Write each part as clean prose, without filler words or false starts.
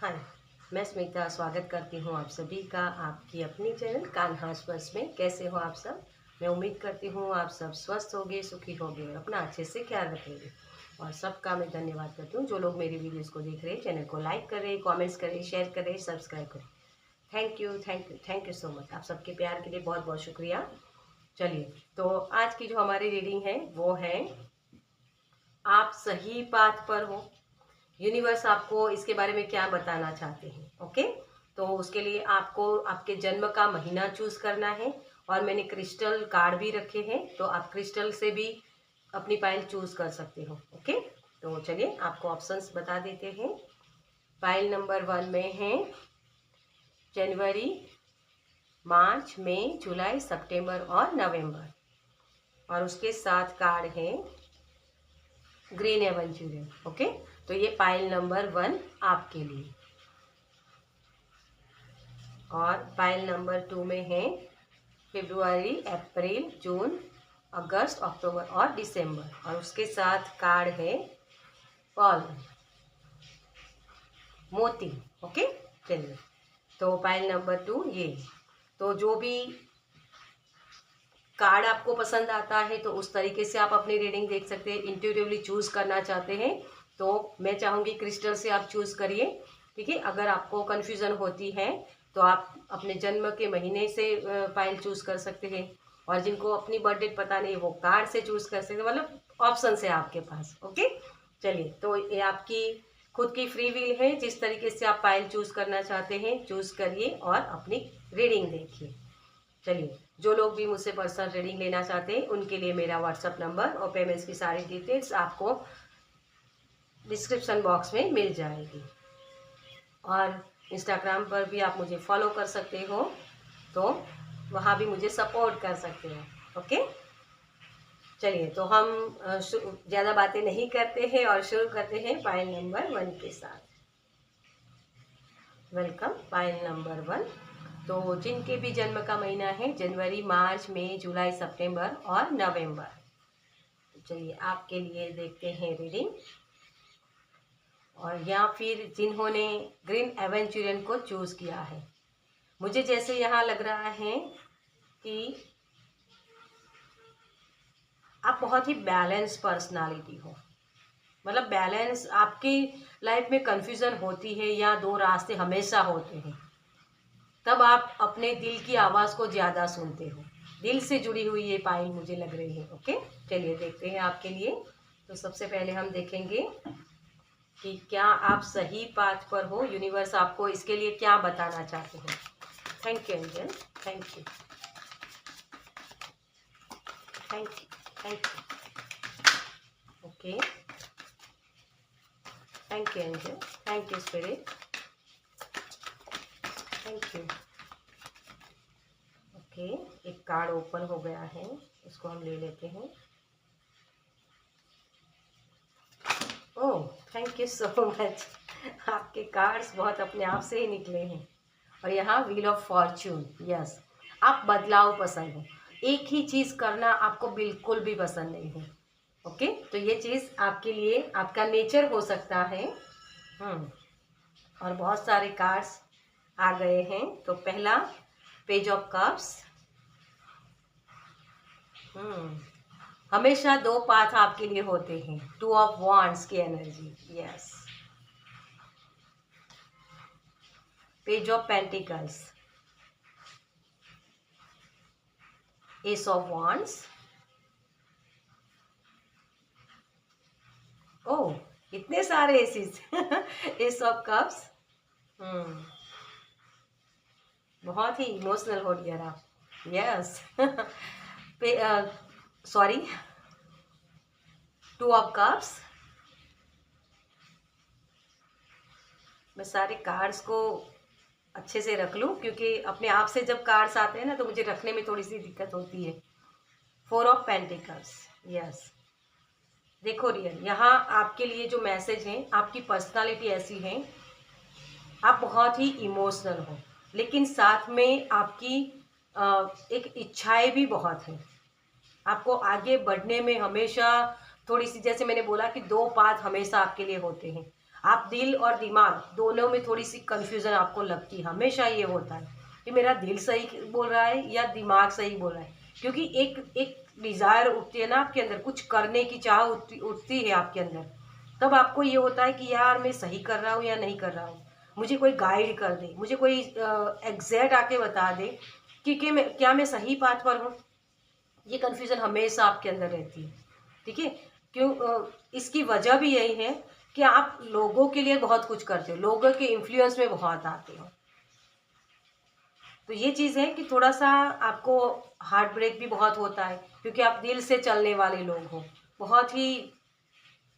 हाय, मैं स्मिता स्वागत करती हूँ आप सभी का आपकी अपनी चैनल कान्हास वर्स में। कैसे हो आप सब? मैं उम्मीद करती हूँ आप सब स्वस्थ होंगे, सुखी होंगे और अपना अच्छे से ख्याल रखेंगे। और सबका मैं धन्यवाद करती हूँ जो लोग मेरी वीडियोस को देख रहे हैं। चैनल को लाइक करें, कमेंट्स करें, शेयर करें, सब्सक्राइब करें। Thank you, thank you, thank you so much. आप सबके प्यार के लिए बहुत बहुत शुक्रिया। चलिए, तो आज की जो हमारी रीडिंग है वो है आप सही पाथ पर हो। यूनिवर्स आपको इसके बारे में क्या बताना चाहते हैं? ओके, तो उसके लिए आपको आपके जन्म का महीना चूज करना है और मैंने क्रिस्टल कार्ड भी रखे हैं, तो आप क्रिस्टल से भी अपनी पाइल चूज कर सकते हो। ओके, तो चलिए आपको ऑप्शंस बता देते हैं। पाइल नंबर 1 में है जनवरी, मार्च, मई, जुलाई, सितंबर और नवंबर। और उसके साथ कार्ड है ग्रीन एवेंचुरियन। ओके, तो ये पाइल नंबर 1 आपके लिए। और पाइल नंबर 2 में है फरवरी, अप्रैल, जून, अगस्त, अक्टूबर और दिसंबर। और उसके साथ कार्ड है पर्ल, मोती। ओके, चलिए, तो पाइल नंबर 2 ये। तो जो भी कार्ड आपको पसंद आता है तो उस तरीके से आप अपनी रीडिंग देख सकते हैं। इंट्यूटिवली चूज करना चाहते हैं तो मैं चाहूँगी क्रिस्टल से आप चूज करिए। ठीक है, अगर आपको कन्फ्यूज़न होती है तो आप अपने जन्म के महीने से फाइल चूज कर सकते हैं। और जिनको अपनी बर्थ डेट पता नहीं वो कार्ड से चूज कर सकते हैं, मतलब ऑप्शन है आपके पास। ओके, चलिए, तो ये आपकी खुद की फ्री विल है। जिस तरीके से आप फाइल चूज करना चाहते हैं चूज करिए और अपनी रीडिंग देखिए। चलिए, जो लोग भी मुझसे पर्सनल रीडिंग लेना चाहते हैं उनके लिए मेरा व्हाट्सअप नंबर और पेमेंट्स की सारी डिटेल्स आपको डिस्क्रिप्शन बॉक्स में मिल जाएगी। और इंस्टाग्राम पर भी आप मुझे फॉलो कर सकते हो, तो वहाँ भी मुझे सपोर्ट कर सकते हो। ओके, चलिए, तो हम ज़्यादा बातें नहीं करते हैं और शुरू करते हैं पाइल नंबर 1 के साथ। Welcome pile number 1। तो जिनके भी जन्म का महीना है जनवरी, मार्च, मई, जुलाई, सितंबर और नवंबर, चलिए आपके लिए देखते हैं रीडिंग। और या फिर जिन्होंने ग्रीन एवेंचुरियन को चूज किया है, मुझे जैसे यहाँ लग रहा है कि आप बहुत ही बैलेंस पर्सनालिटी हो। मतलब बैलेंस, आपकी लाइफ में कंफ्यूजन होती है या दो रास्ते हमेशा होते हैं, तब आप अपने दिल की आवाज़ को ज़्यादा सुनते हो। दिल से जुड़ी हुई ये पाइल मुझे लग रही है। ओके, चलिए देखते हैं आपके लिए। तो सबसे पहले हम देखेंगे कि क्या आप सही पाथ पर हो। यूनिवर्स आपको इसके लिए क्या बताना चाहते हैं। Thank you angel, thank you, thank you, thank you. Okay, thank you angel, thank you spirit, thank you. Okay, एक कार्ड ओपन हो गया है, इसको हम ले लेते हैं। ओह, थैंक यू सो मच। आपके कार्ड्स बहुत अपने आप से ही निकले हैं। और यहाँ व्हील ऑफ फॉर्च्यून। यस, आप बदलाव पसंद हो। एक ही चीज़ करना आपको बिल्कुल भी पसंद नहीं है। ओके, तो ये चीज़ आपके लिए आपका नेचर हो सकता है। और बहुत सारे कार्ड्स आ गए हैं। तो पहला पेज ऑफ कप्स। हमेशा दो पाथ आपके लिए होते हैं। 2 ऑफ वांड्स की energy. Yes, page of pentacles, ace of wands. Oh, इतने सारे एसिस। S of cups. बहुत ही इमोशनल हो गया आप। यस। Sorry, 2 of cups. मैं सारे कार्ड्स को अच्छे से रख लूं क्योंकि अपने आप से जब कार्ड्स आते हैं ना तो मुझे रखने में थोड़ी सी दिक्कत होती है। 4 ऑफ पेंटिकल्स। यस, देखो रियल, यहाँ आपके लिए जो मैसेज है, आपकी पर्सनालिटी ऐसी है, आप बहुत ही इमोशनल हो, लेकिन साथ में आपकी एक इच्छाएं भी बहुत हैं। आपको आगे बढ़ने में हमेशा थोड़ी सी, जैसे मैंने बोला कि दो पाथ हमेशा आपके लिए होते हैं। आप दिल और दिमाग दोनों में थोड़ी सी कंफ्यूजन आपको लगती है, हमेशा ये होता है कि मेरा दिल सही बोल रहा है या दिमाग सही बोल रहा है। क्योंकि एक एक डिज़ायर उठती है ना आपके अंदर, कुछ करने की चाह उठती है आपके अंदर, तब आपको ये होता है कि यार मैं सही कर रहा हूँ या नहीं कर रहा हूँ, मुझे कोई गाइड कर दे, मुझे कोई एग्जैक्ट आके बता दे कि मैं सही पाथ पर हूँ। ये कन्फ्यूज़न हमेशा आपके अंदर रहती है, ठीक है। इसकी वजह भी यही है कि आप लोगों के लिए बहुत कुछ करते हो, लोगों के इन्फ्लुएंस में बहुत आते हो। तो ये चीज़ है कि थोड़ा सा आपको हार्ट ब्रेक भी बहुत होता है, क्योंकि आप दिल से चलने वाले लोग हो। बहुत ही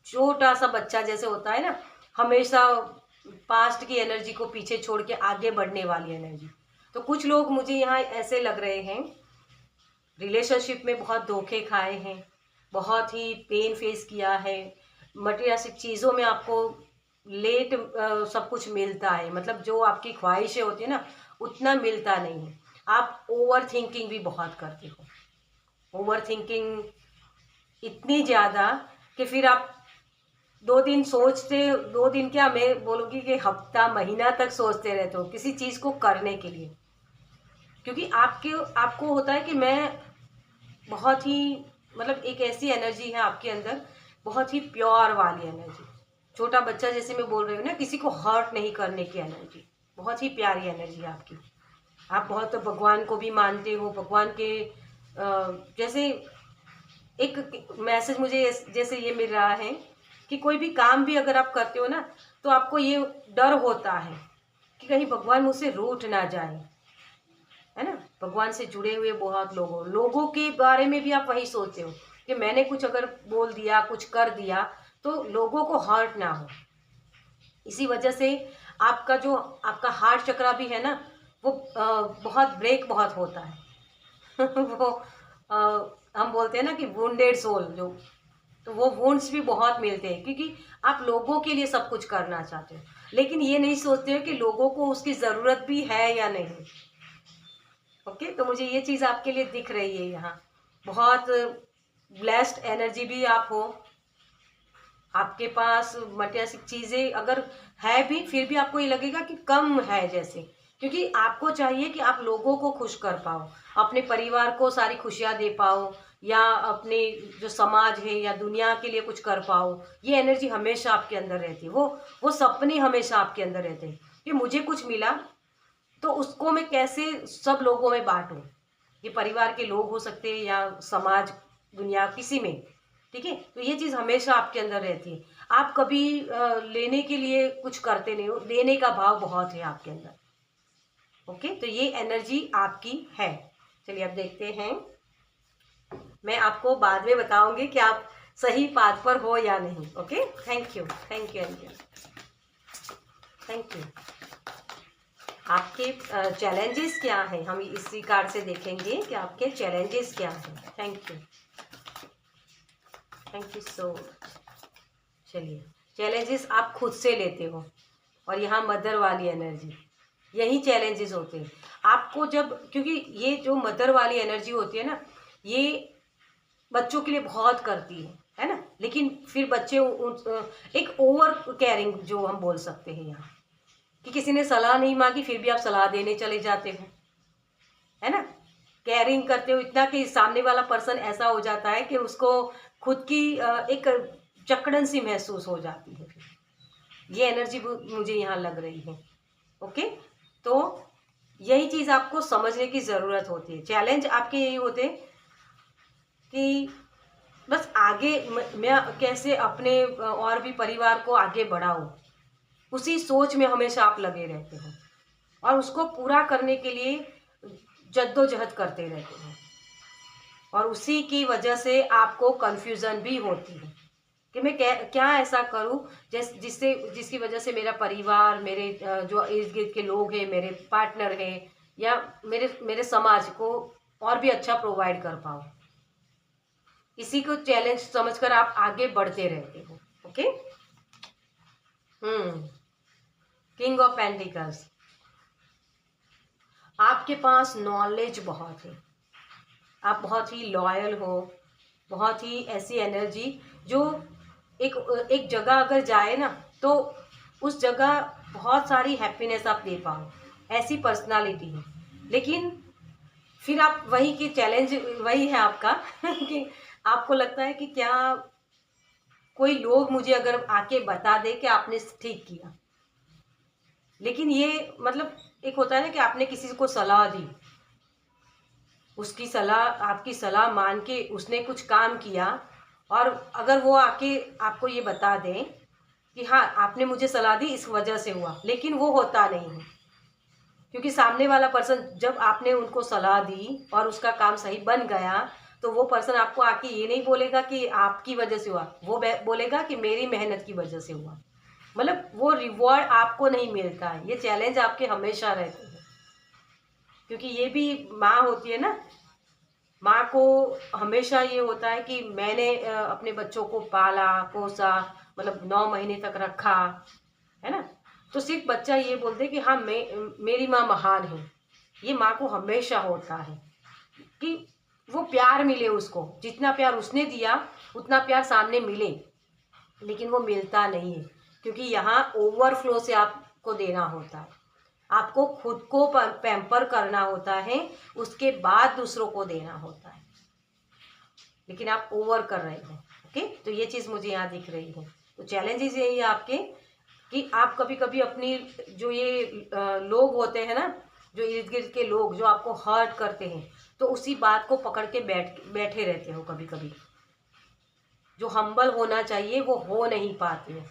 छोटा सा बच्चा जैसे होता है ना, हमेशा पास्ट की एनर्जी को पीछे छोड़ के आगे बढ़ने वाली एनर्जी। तो कुछ लोग मुझे यहाँ ऐसे लग रहे हैं, रिलेशनशिप में बहुत धोखे खाए हैं, बहुत ही पेन फेस किया है, मटेरियलिस्टिक चीज़ों में आपको लेट सब कुछ मिलता है, मतलब जो आपकी ख्वाहिशें होती है ना उतना मिलता नहीं है। आप ओवर थिंकिंग भी बहुत करते हो, ओवर थिंकिंग इतनी ज़्यादा कि फिर आप 2 दिन सोचते, 2 दिन क्या मैं बोलूँगी कि हफ्ता महीना तक सोचते रहते हो किसी चीज़ को करने के लिए। क्योंकि आपको होता है कि मैं बहुत ही, मतलब एक ऐसी एनर्जी है आपके अंदर, बहुत ही प्योर वाली एनर्जी, छोटा बच्चा जैसे मैं बोल रही हूँ ना, किसी को हर्ट नहीं करने की एनर्जी, बहुत ही प्यारी एनर्जी है आपकी। आप बहुत भगवान को भी मानते हो, भगवान के जैसे एक मैसेज मुझे जैसे ये मिल रहा है कि कोई भी काम भी अगर आप करते हो ना, तो आपको ये डर होता है कि कहीं भगवान मुझसे रूठ ना जाए, है ना। भगवान से जुड़े हुए बहुत लोगों के बारे में भी आप वही सोचते हो कि मैंने कुछ अगर बोल दिया, कुछ कर दिया तो लोगों को हर्ट ना हो। इसी वजह से आपका हार्ट चक्रा भी है ना, वो बहुत ब्रेक बहुत होता है वो अ, हम बोलते हैं ना कि वुंडेड सोल जो, तो वो वुंड्स भी बहुत मिलते हैं, क्योंकि आप लोगों के लिए सब कुछ करना चाहते हो, लेकिन ये नहीं सोचते हो कि लोगों को उसकी ज़रूरत भी है या नहीं। ओके, तो मुझे ये चीज़ आपके लिए दिख रही है यहाँ। बहुत ब्लेस्ड एनर्जी भी आप हो, आपके पास मटेरियलिस्टिक चीज़ें अगर है भी, फिर भी आपको ये लगेगा कि कम है जैसे, क्योंकि आपको चाहिए कि आप लोगों को खुश कर पाओ, अपने परिवार को सारी खुशियाँ दे पाओ, या अपने जो समाज है या दुनिया के लिए कुछ कर पाओ। ये एनर्जी हमेशा आपके अंदर रहती है, वो सपने हमेशा आपके अंदर रहते हैं कि मुझे कुछ मिला तो उसको मैं कैसे सब लोगों में बांटूं। ये परिवार के लोग हो सकते हैं या समाज, दुनिया, किसी में, ठीक है। तो ये चीज़ हमेशा आपके अंदर रहती है। आप कभी लेने के लिए कुछ करते नहीं हो, देने का भाव बहुत है आपके अंदर। ओके, तो ये एनर्जी आपकी है। चलिए अब देखते हैं, मैं आपको बाद में बताऊंगी कि आप सही पाथ पर हो या नहीं। Okay, thank you, thank you angel, thank you. आपके चैलेंजेस क्या हैं, हम इसी कार्ड से देखेंगे कि आपके चैलेंजेस क्या हैं। Thank you, thank you so much. चलिए, चैलेंजेस आप खुद से लेते हो, और यहाँ मदर वाली एनर्जी, यही चैलेंजेस होते हैं आपको जब, क्योंकि ये जो मदर वाली एनर्जी होती है ना, ये बच्चों के लिए बहुत करती है ना। लेकिन फिर बच्चे एक ओवर केयरिंग जो हम बोल सकते हैं यहाँ, कि किसी ने सलाह नहीं मांगी फिर भी आप सलाह देने चले जाते हो, है ना। केयरिंग करते हो इतना कि सामने वाला पर्सन ऐसा हो जाता है कि उसको खुद की एक जकड़न सी महसूस हो जाती है। फिर ये एनर्जी मुझे यहाँ लग रही है। ओके, तो यही चीज़ आपको समझने की ज़रूरत होती है। चैलेंज आपके यही होते हैं कि बस आगे मैं कैसे अपने और भी परिवार को आगे बढ़ाऊँ, उसी सोच में हमेशा आप लगे रहते हो, और उसको पूरा करने के लिए जद्दोजहद करते रहते हो, और उसी की वजह से आपको कन्फ्यूज़न भी होती है कि मैं क्या ऐसा करूं जिसकी वजह से मेरा परिवार, मेरे जो इर्द गिर्द के लोग हैं, मेरे पार्टनर हैं, या मेरे मेरे समाज को और भी अच्छा प्रोवाइड कर पाऊँ। इसी को चैलेंज समझकर आप आगे बढ़ते रहते हो। ओके, किंग ऑफ पेंटिकल्स, आपके पास नॉलेज बहुत है, आप बहुत ही लॉयल हो, बहुत ही ऐसी एनर्जी जो एक एक जगह अगर जाए ना, तो उस जगह बहुत सारी हैप्पीनेस आप दे पाओ, ऐसी पर्सनालिटी है। लेकिन फिर आप वही की चैलेंज वही है आपका कि आपको लगता है कि क्या कोई लोग मुझे अगर आके बता दे कि आपने ठीक किया, लेकिन ये मतलब एक होता है ना कि आपने किसी को सलाह दी, उसकी सलाह आपकी सलाह मान के उसने कुछ काम किया, और अगर वो आके आपको ये बता दें कि हाँ आपने मुझे सलाह दी इस वजह से हुआ, लेकिन वो होता नहीं है। क्योंकि सामने वाला पर्सन जब आपने उनको सलाह दी और उसका काम सही बन गया, तो वो पर्सन आपको आके ये नहीं बोलेगा कि आपकी वजह से हुआ, वो बोलेगा कि मेरी मेहनत की वजह से हुआ। मतलब वो रिवॉर्ड आपको नहीं मिलता है, ये चैलेंज आपके हमेशा रहते हैं। क्योंकि ये भी माँ होती है ना, माँ को हमेशा ये होता है कि मैंने अपने बच्चों को पाला पोसा, मतलब 9 महीने तक रखा, है ना। तो सिर्फ बच्चा ये बोलते कि हाँ मेरी माँ महान है, ये माँ को हमेशा होता है कि वो प्यार मिले उसको, जितना प्यार उसने दिया उतना प्यार सामने मिले, लेकिन वो मिलता नहीं है। क्योंकि यहाँ ओवरफ्लो से आपको देना होता है, आपको खुद को पैम्पर करना होता है, उसके बाद दूसरों को देना होता है, लेकिन आप ओवर कर रहे हो। ओके, तो ये चीज़ मुझे यहाँ दिख रही है। तो चैलेंजेस यही है आपके कि आप कभी कभी अपनी जो ये लोग होते हैं ना, जो इर्द गिर्द के लोग जो आपको हर्ट करते हैं, तो उसी बात को पकड़ के बैठे रहते हो। कभी कभी जो हम्बल होना चाहिए वो हो नहीं पाते हैं।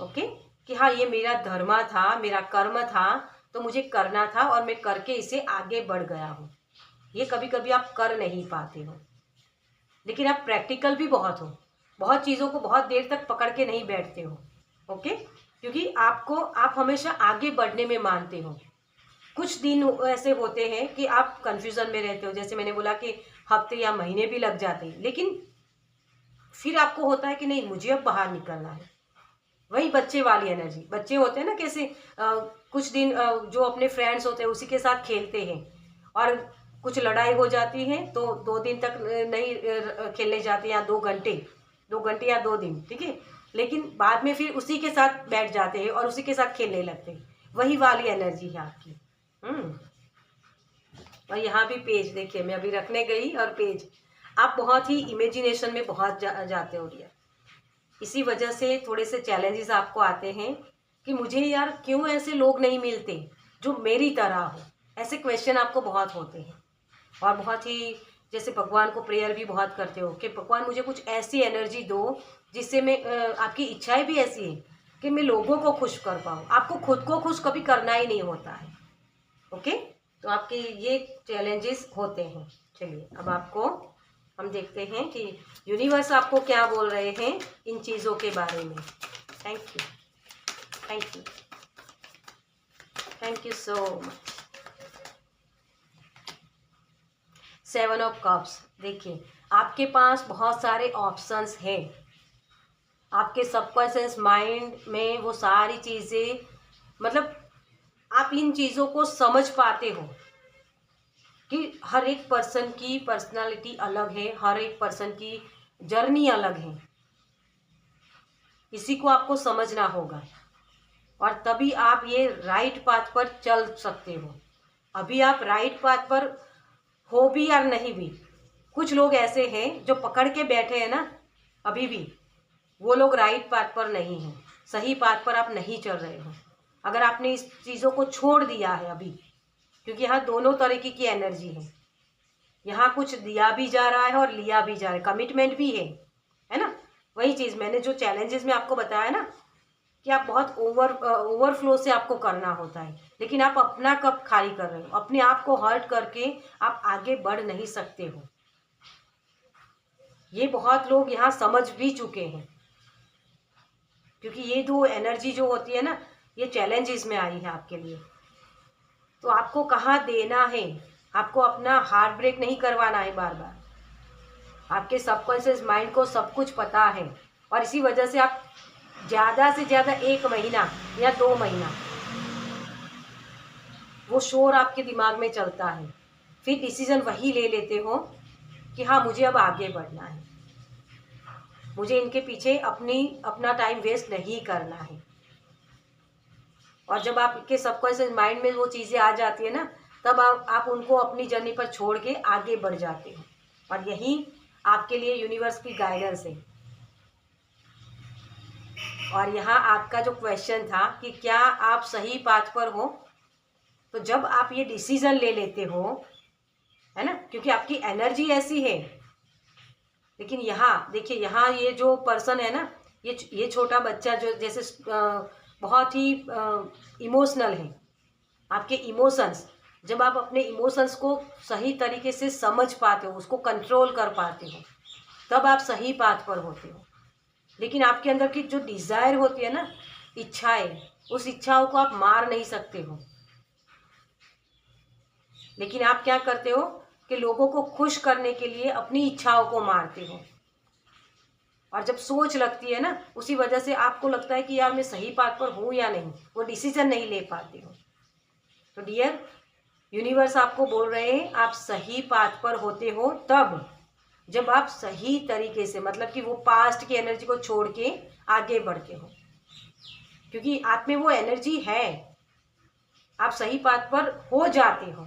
ओके, कि हाँ ये मेरा धर्म था, मेरा कर्म था, तो मुझे करना था और मैं करके इसे आगे बढ़ गया हूँ। ये कभी कभी आप कर नहीं पाते हो, लेकिन आप प्रैक्टिकल भी बहुत हो, बहुत चीज़ों को बहुत देर तक पकड़ के नहीं बैठते हो। ओके, क्योंकि आप हमेशा आगे बढ़ने में मानते हो। कुछ दिन ऐसे होते हैं कि आप कंफ्यूजन में रहते हो, जैसे मैंने बोला कि हफ्ते या महीने भी लग जाते हैं, लेकिन फिर आपको होता है कि नहीं मुझे अब बाहर निकलना है। वही बच्चे वाली एनर्जी, बच्चे होते हैं ना कैसे कुछ दिन जो अपने फ्रेंड्स होते हैं उसी के साथ खेलते हैं, और कुछ लड़ाई हो जाती है तो 2 दिन तक नहीं खेलने जाते, या 2 घंटे या 2 दिन, ठीक है, लेकिन बाद में फिर उसी के साथ बैठ जाते हैं और उसी के साथ खेलने लगते हैं। वही वाली एनर्जी है आपकी। और यहाँ भी पेज देखिए, मैं अभी रखने गई और पेज, आप बहुत ही इमेजिनेशन में बहुत जाते हो रिया। इसी वजह से थोड़े से चैलेंजेस आपको आते हैं कि मुझे यार क्यों ऐसे लोग नहीं मिलते जो मेरी तरह हो। ऐसे क्वेश्चन आपको बहुत होते हैं, और बहुत ही जैसे भगवान को प्रेयर भी बहुत करते हो कि भगवान मुझे कुछ ऐसी एनर्जी दो जिससे मैं आपकी इच्छाएं भी ऐसी है कि मैं लोगों को खुश कर पाऊँ। आपको खुद को खुश कभी करना ही नहीं होता है। ओके, तो आपके ये चैलेंजेस होते हैं। चलिए अब आपको हम देखते हैं कि यूनिवर्स आपको क्या बोल रहे हैं इन चीज़ों के बारे में। Thank you, thank you, thank you so much. 7 of cups, देखिए आपके पास बहुत सारे ऑप्शंस हैं। आपके सबकॉन्शियस माइंड में वो सारी चीज़ें, मतलब आप इन चीज़ों को समझ पाते हो कि हर एक पर्सन की पर्सनालिटी अलग है, हर एक पर्सन की जर्नी अलग है। इसी को आपको समझना होगा, और तभी आप ये राइट पाथ पर चल सकते हो। अभी आप राइट पाथ पर हो भी या नहीं भी, कुछ लोग ऐसे हैं जो पकड़ के बैठे हैं ना, अभी भी वो लोग राइट पाथ पर नहीं हैं, सही पाथ पर आप नहीं चल रहे हो। अगर आपने इस चीज़ों को छोड़ दिया है अभी, क्योंकि यहाँ दोनों तरीके की एनर्जी है, यहाँ कुछ दिया भी जा रहा है और लिया भी जा रहा है, कमिटमेंट भी है ना। वही चीज़ मैंने जो चैलेंजेस में आपको बताया ना कि आप बहुत ओवरफ्लो से आपको करना होता है, लेकिन आप अपना कप खाली कर रहे हो, अपने आप को हर्ट करके आप आगे बढ़ नहीं सकते हो। ये बहुत लोग यहाँ समझ भी चुके हैं, क्योंकि ये दो एनर्जी जो होती है ना, ये चैलेंजेस में आई है आपके लिए। तो आपको कहाँ देना है, आपको अपना हार्ट ब्रेक नहीं करवाना है बार बार। आपके सबकॉन्शियस माइंड को सब कुछ पता है, और इसी वजह से आप ज़्यादा से ज़्यादा 1 महीना या 2 महीना वो शोर आपके दिमाग में चलता है, फिर डिसीजन वही ले लेते हो कि हाँ मुझे अब आगे बढ़ना है, मुझे इनके पीछे अपना टाइम वेस्ट नहीं करना है। और जब आपके सबकॉन्शियस माइंड में वो चीज़ें आ जाती है ना, तब आप उनको अपनी जर्नी पर छोड़ के आगे बढ़ जाते हो। और यही आपके लिए यूनिवर्स की गाइडेंस है। और यहाँ आपका जो क्वेश्चन था कि क्या आप सही पाथ पर हो, तो जब आप ये डिसीजन ले लेते हो, है ना, क्योंकि आपकी एनर्जी ऐसी है। लेकिन यहाँ देखिए, यहाँ ये जो पर्सन है ना, ये छोटा बच्चा जो जैसे बहुत ही इमोशनल है। आपके इमोशंस, जब आप अपने इमोशंस को सही तरीके से समझ पाते हो, उसको कंट्रोल कर पाते हो, तब आप सही पाथ पर होते हो। लेकिन आपके अंदर की जो डिज़ायर होती है ना, इच्छाएं, उस इच्छाओं को आप मार नहीं सकते हो। लेकिन आप क्या करते हो कि लोगों को खुश करने के लिए अपनी इच्छाओं को मारते हो। और जब सोच लगती है ना, उसी वजह से आपको लगता है कि यार मैं सही पाथ पर हूँ या नहीं, वो डिसीजन नहीं ले पाते हो। तो डियर यूनिवर्स आपको बोल रहे हैं, आप सही पाथ पर होते हो तब जब आप सही तरीके से, मतलब कि वो पास्ट की एनर्जी को छोड़ के आगे बढ़ते हो, क्योंकि आप में वो एनर्जी है। आप सही पाथ पर हो जाते हो।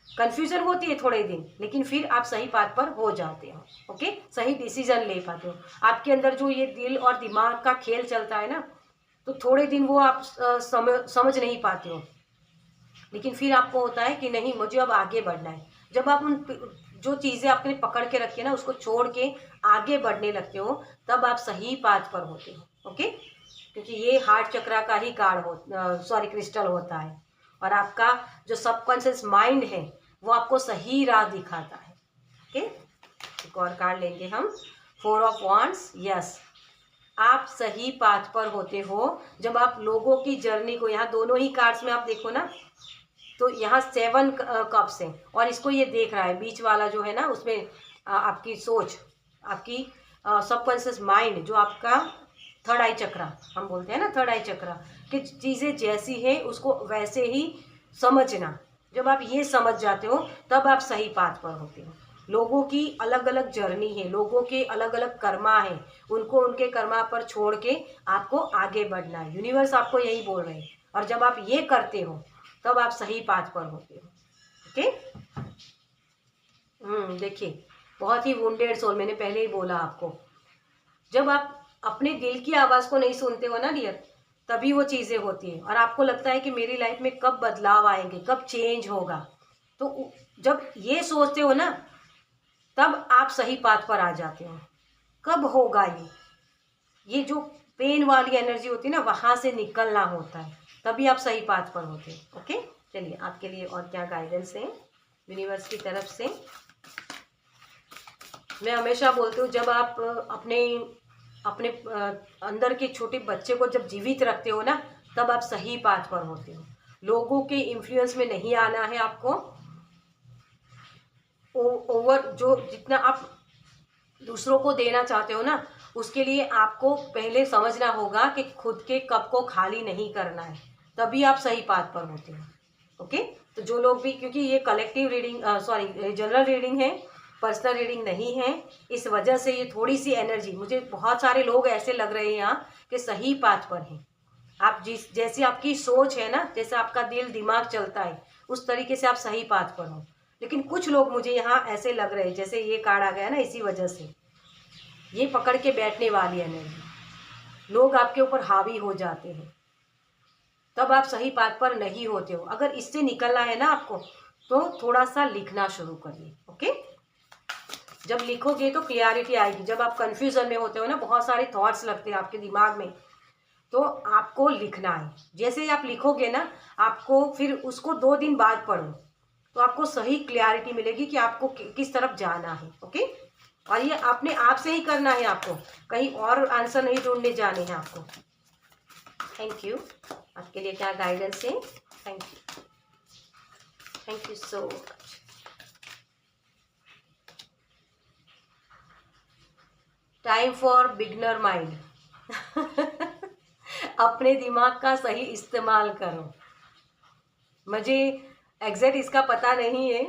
कंफ्यूजन होती है थोड़े दिन, लेकिन फिर आप सही पाथ पर हो जाते हो। ओके, सही डिसीजन ले पाते हो। आपके अंदर जो ये दिल और दिमाग का खेल चलता है ना, तो थोड़े दिन वो आप समझ नहीं पाते हो, लेकिन फिर आपको होता है कि नहीं, मुझे अब आगे बढ़ना है। जब आप उन जो चीज़ें आपने पकड़ के रखी है ना, उसको छोड़ के आगे बढ़ने लगते हो, तब आप सही पाथ पर होते हो। ओके, क्योंकि ये हार्ट चक्रा का ही कार्ड क्रिस्टल होता है। और आपका जो सबकॉन्शियस माइंड है वो आपको सही राह दिखाता है। ओके, एक और कार्ड लेंगे हम, 4 ऑफ वांड्स। यस, आप सही पाथ पर होते हो जब आप लोगों की जर्नी को, यहाँ दोनों ही कार्ड्स में आप देखो ना, तो यहाँ 7 कप्स हैं और इसको ये देख रहा है, बीच वाला जो है ना, उसमें आपकी सोच, आपकी सबकॉन्शियस माइंड, जो आपका थर्ड आई चक्रा हम बोलते हैं ना, थर्ड आई चक्रा, कि चीज़ें जैसी है उसको वैसे ही समझना। जब आप ये समझ जाते हो तब आप सही पाथ पर होते हो। लोगों की अलग अलग जर्नी है, लोगों के अलग अलग कर्मा है, उनको उनके कर्मा पर छोड़ के आपको आगे बढ़ना है। यूनिवर्स आपको यही बोल रहे हैं। और जब आप ये करते हो तब आप सही पाथ पर होते हो। ओके, देखिए, बहुत ही वुंडेड सोल, मैंने पहले ही बोला आपको, जब आप अपने दिल की आवाज़ को नहीं सुनते हो ना डियर, तभी वो चीज़ें होती हैं। और आपको लगता है कि मेरी लाइफ में कब बदलाव आएंगे, कब चेंज होगा। तो जब ये सोचते हो ना, तब आप सही पाथ पर आ जाते हो। कब होगा ये जो पेन वाली एनर्जी होती है ना, वहाँ से निकलना होता है, तभी आप सही पाथ पर होते हैं। ओके, चलिए आपके लिए और क्या गाइडेंस है यूनिवर्स की तरफ से। मैं हमेशा बोलती हूँ, जब आप अपने अपने अंदर के छोटे बच्चे को जब जीवित रखते हो ना, तब आप सही पाथ पर होते हो। लोगों के इन्फ्लुएंस में नहीं आना है आपको। ओवर जो जितना आप दूसरों को देना चाहते हो ना, उसके लिए आपको पहले समझना होगा कि खुद के कप को खाली नहीं करना है, तभी आप सही पाथ पर होते हो। ओके, तो जो लोग भी, क्योंकि ये कलेक्टिव रीडिंग जनरल रीडिंग है, पर्सनल रीडिंग नहीं है, इस वजह से ये थोड़ी सी एनर्जी, मुझे बहुत सारे लोग ऐसे लग रहे हैं यहाँ कि सही पाथ पर हैं। आप जैसी आपकी सोच है ना, जैसे आपका दिल दिमाग चलता है, उस तरीके से आप सही पाथ पर हो। लेकिन कुछ लोग मुझे यहाँ ऐसे लग रहे हैं, जैसे ये कार्ड आ गया ना, इसी वजह से ये पकड़ के बैठने वाली एनर्जी, लोग आपके ऊपर हावी हो जाते हैं, तब आप सही पाथ पर नहीं होते हो। अगर इससे निकलना है ना आपको, तो थोड़ा सा लिखना शुरू करिए। ओके, जब लिखोगे तो क्लियरिटी आएगी। जब आप कंफ्यूजन में होते हो ना, बहुत सारे थॉट्स लगते हैं आपके दिमाग में, तो आपको लिखना है। जैसे ही आप लिखोगे ना, आपको फिर उसको 2 दिन बाद पढ़ो, तो आपको सही क्लियरिटी मिलेगी कि आपको किस तरफ जाना है। ओके, और ये अपने आप से ही करना है, आपको कहीं और आंसर नहीं ढूंढने जाने हैं आपको। Thank you. आपके लिए क्या गाइडेंस है? Thank you so much. Time for beginner mind. अपने दिमाग का सही इस्तेमाल करो। मुझे एग्जैक्ट इसका पता नहीं है,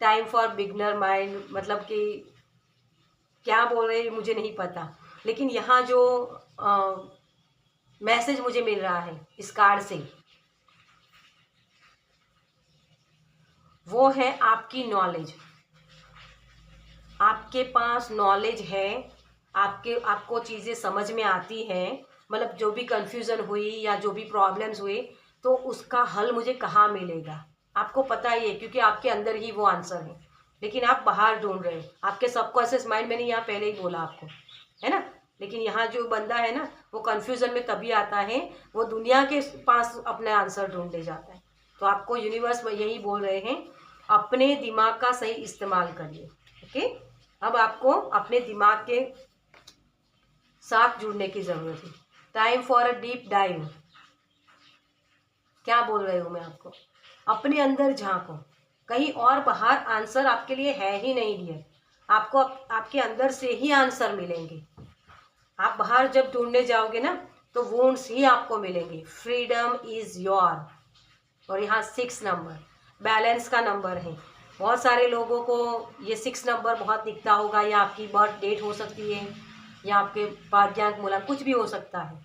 टाइम फॉर बिगनर माइंड मतलब कि क्या बोल रहे हैं मुझे नहीं पता। लेकिन यहाँ जो मैसेज मुझे मिल रहा है इस कार्ड से, वो है आपकी नॉलेज। आपके पास नॉलेज है, आपको चीज़ें समझ में आती हैं, मतलब जो भी कंफ्यूजन हुई या जो भी प्रॉब्लम्स हुई तो उसका हल मुझे कहाँ मिलेगा, आपको पता ही है, क्योंकि आपके अंदर ही वो आंसर है। लेकिन आप बाहर ढूंढ रहे हैं, आपके सबकॉन्शियस माइंड, मैंने यहाँ पहले ही बोला आपको, है ना। लेकिन यहाँ जो बंदा है ना, वो कंफ्यूजन में तभी आता है, वो दुनिया के पास अपना आंसर ढूंढने जाता है। तो आपको यूनिवर्स में यही बोल रहे हैं, अपने दिमाग का सही इस्तेमाल करिए। ओके, अब आपको अपने दिमाग के साथ जुड़ने की जरूरत है। Time for a deep dive. क्या बोल रही हूँ मैं आपको, अपने अंदर झांको, कहीं और बाहर आंसर आपके लिए है ही नहीं डियर। आपको आपके अंदर से ही आंसर मिलेंगे। आप बाहर जब ढूंढने जाओगे ना तो वुंड्स ही आपको मिलेंगे। Freedom is your. और यहाँ 6 नंबर बैलेंस का नंबर है। बहुत सारे लोगों को ये 6 नंबर बहुत दिखता होगा, या आपकी बर्थ डेट हो सकती है, या आपके भाग्यांक मूलांक कुछ भी हो सकता है।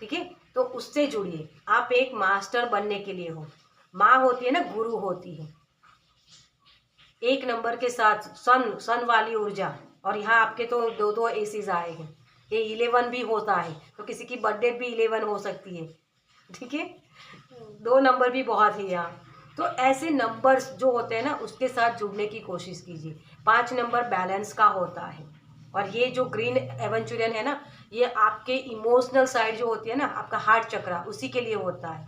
ठीक है, तो उससे जुड़िए। आप एक मास्टर बनने के लिए हो। माँ होती है ना, गुरु होती है। 1 नंबर के साथ सन वाली ऊर्जा, और यहाँ आपके तो 2 एसीज आए हैं। ये 11 भी होता है, तो किसी की बर्थडे भी 11 हो सकती है। ठीक है, 2 नंबर भी बहुत है यहाँ। तो ऐसे नंबर्स जो होते हैं ना, उसके साथ जुड़ने की कोशिश कीजिए। 5 नंबर बैलेंस का होता है। और ये जो ग्रीन एवेंचुरियन है ना, ये आपके इमोशनल साइड जो होती है ना, आपका हार्ट चक्रा, उसी के लिए होता है।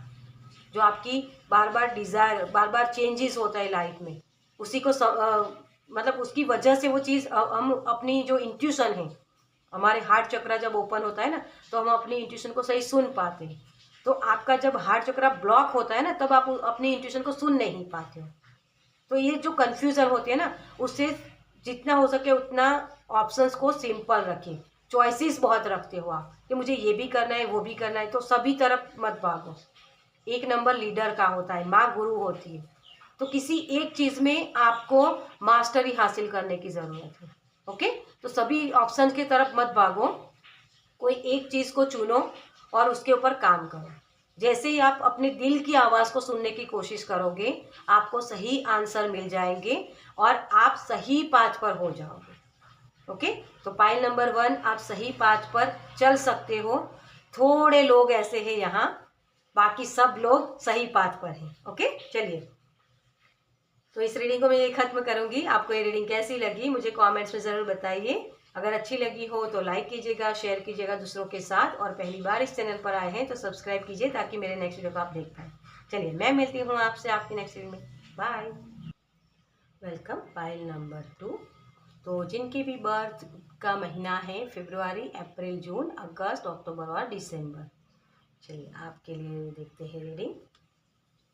जो आपकी बार बार डिज़ायर, बार बार चेंजेस होता है लाइफ में, उसी को मतलब उसकी वजह से वो चीज़ हम अपनी जो इंट्यूशन है, हमारे हार्ट चक्रा जब ओपन होता है ना, तो हम अपनी इंट्यूशन को सही सुन पाते हैं। तो आपका जब हार्ट चक्रा ब्लॉक होता है ना, तब आप अपनी इंट्यूशन को सुन नहीं पाते हो। तो ये जो कन्फ्यूज़न होती है ना, उससे जितना हो सके उतना ऑप्शंस को सिंपल रखें। चॉइसेस बहुत रखते हो आप कि मुझे ये भी करना है, वो भी करना है, तो सभी तरफ मत भागो। 1 नंबर लीडर का होता है, माँ गुरु होती है। तो किसी एक चीज़ में आपको मास्टरी हासिल करने की ज़रूरत है। ओके, तो सभी ऑप्शन की तरफ मत भागो, कोई एक चीज़ को चुनो और उसके ऊपर काम करो। जैसे ही आप अपने दिल की आवाज़ को सुनने की कोशिश करोगे, आपको सही आंसर मिल जाएंगे और आप सही पाथ पर हो जाओगे। ओके, तो पाइल नंबर 1, आप सही पाथ पर चल सकते हो। थोड़े लोग ऐसे हैं यहाँ, बाकी सब लोग सही पाथ पर हैं। ओके, चलिए, तो इस रीडिंग को मैं ये खत्म करूंगी। आपको ये रीडिंग कैसी लगी मुझे कमेंट्स में ज़रूर बताइए। अगर अच्छी लगी हो तो लाइक कीजिएगा, शेयर कीजिएगा दूसरों के साथ, और पहली बार इस चैनल पर आए हैं तो सब्सक्राइब कीजिए ताकि मेरे नेक्स्ट वीडियो को आप देख पाएँ। चलिए, मैं मिलती हूँ आपसे आपकी नेक्स्ट वीडियो में। बाय। Welcome pile number 2। तो जिनकी भी बर्थ का महीना है फरवरी, अप्रैल, जून, अगस्त, अक्टूबर और दिसंबर, चलिए आपके लिए देखते हैं रीडिंग।